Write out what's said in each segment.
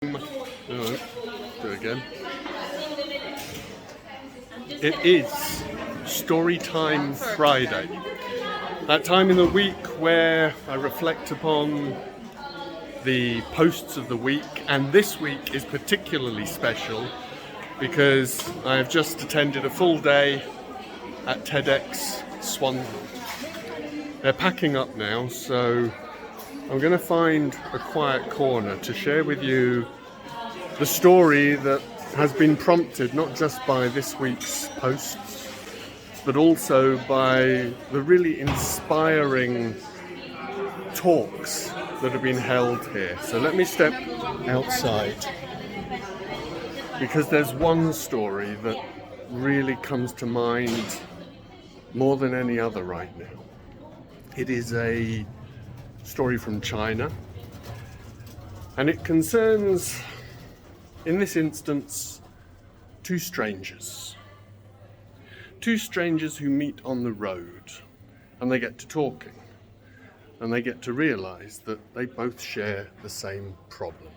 Alright, do it again. It is Storytime Friday. That time in the week where I reflect upon the posts of the week, and this week is particularly special because I have just attended a full day at TEDx Swansea. They're packing up now, so I'm going to find a quiet corner to share with you the story that has been prompted not just by this week's posts, but also by the really inspiring talks that have been held here. So let me step outside, because there's one story that really comes to mind more than any other right now. It is a story from China, and it concerns, in this instance, two strangers who meet on the road, and they get to talking, and they get to realize that they both share the same problem.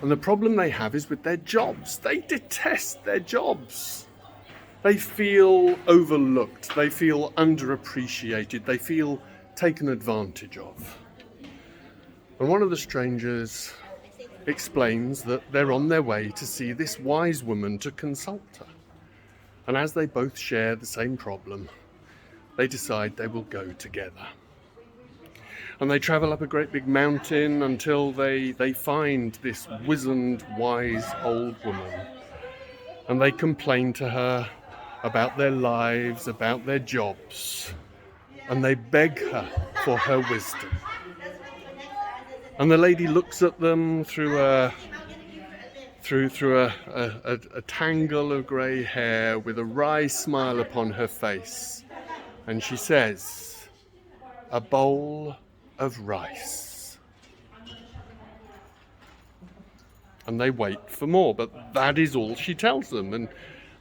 And the problem they have is with their jobs. They detest their jobs. They feel overlooked, they feel underappreciated, they feel taken advantage of. And one of the strangers explains that they're on their way to see this wise woman to consult her. And as they both share the same problem, they decide they will go together. And they travel up a great big mountain until they find this wizened, wise old woman. And they complain to her about their lives, about their jobs, and they beg her for her wisdom. And the lady looks at them through a tangle of grey hair with a wry smile upon her face, and she says, "A bowl of rice." And they wait for more, but that is all she tells them, and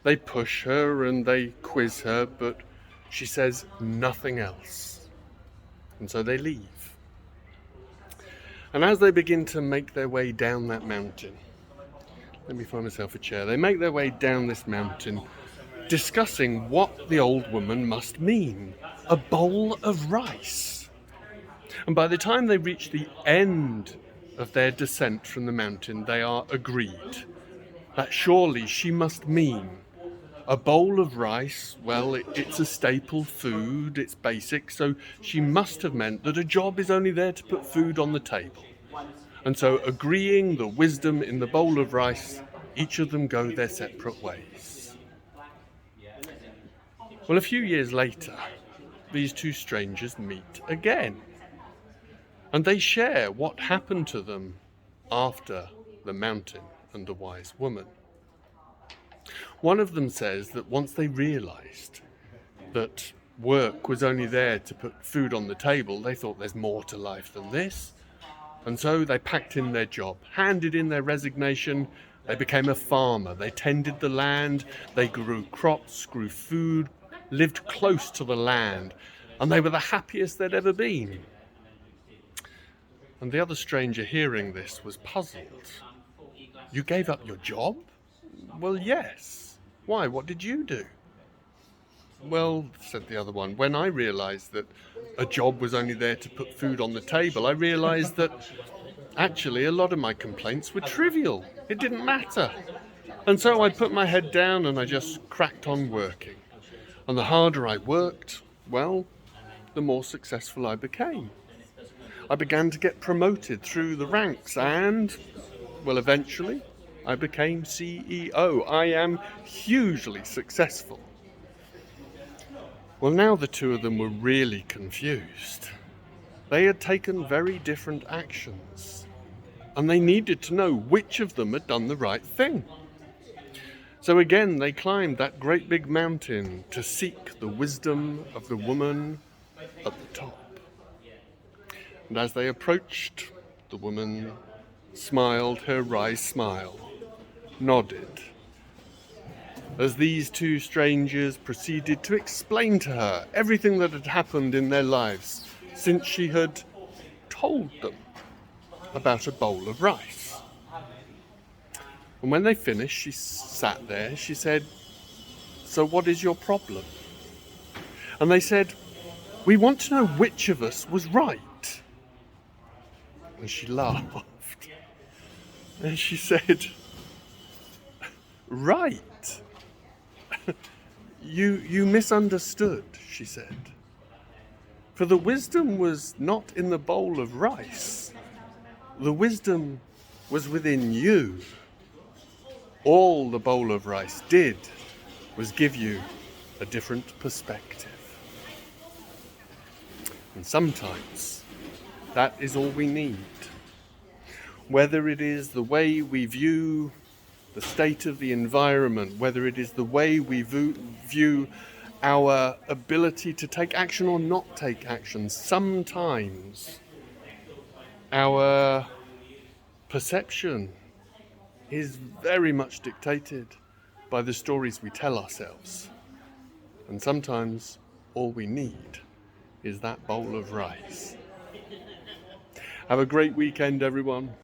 they push her and they quiz her, but she says nothing else. And so they leave. And as they begin to make their way down that mountain, let me find myself a chair. They make their way down this mountain, discussing what the old woman must mean. A bowl of rice. And by the time they reach the end of their descent from the mountain, they are agreed that surely she must mean a bowl of rice. Well, it's a staple food, it's basic, so she must have meant that a job is only there to put food on the table. And so, agreeing the wisdom in the bowl of rice, each of them go their separate ways. Well, a few years later, these two strangers meet again. And they share what happened to them after the mountain and the wise woman. One of them says that once they realized that work was only there to put food on the table, they thought there's more to life than this. And so they packed in their job, handed in their resignation. They became a farmer. They tended the land. They grew crops, grew food, lived close to the land. And they were the happiest they'd ever been. And the other stranger hearing this was puzzled. "You gave up your job?" "Well, yes." "Why? What did you do?" "Well," said the other one, "when I realized that a job was only there to put food on the table, I realized that actually a lot of my complaints were trivial. It didn't matter. And so I put my head down and I just cracked on working. And the harder I worked, well, the more successful I became. I began to get promoted through the ranks and, well, eventually I became CEO. I am hugely successful." Well, now the two of them were really confused. They had taken very different actions, and they needed to know which of them had done the right thing. So again, they climbed that great big mountain to seek the wisdom of the woman at the top. And as they approached, the woman smiled her wry smile, nodded, as these two strangers proceeded to explain to her everything that had happened in their lives since she had told them about a bowl of rice. And when they finished, she sat there. She said, "So what is your problem?" And they said, "We want to know which of us was right." And she laughed. And she said, "Right. You misunderstood," she said. "For the wisdom was not in the bowl of rice. The wisdom was within you. All the bowl of rice did was give you a different perspective." And sometimes that is all we need. Whether it is the way we view the state of the environment, whether it is the way we view our ability to take action or not take action, sometimes our perception is very much dictated by the stories we tell ourselves. And sometimes all we need is that bowl of rice. Have a great weekend, everyone.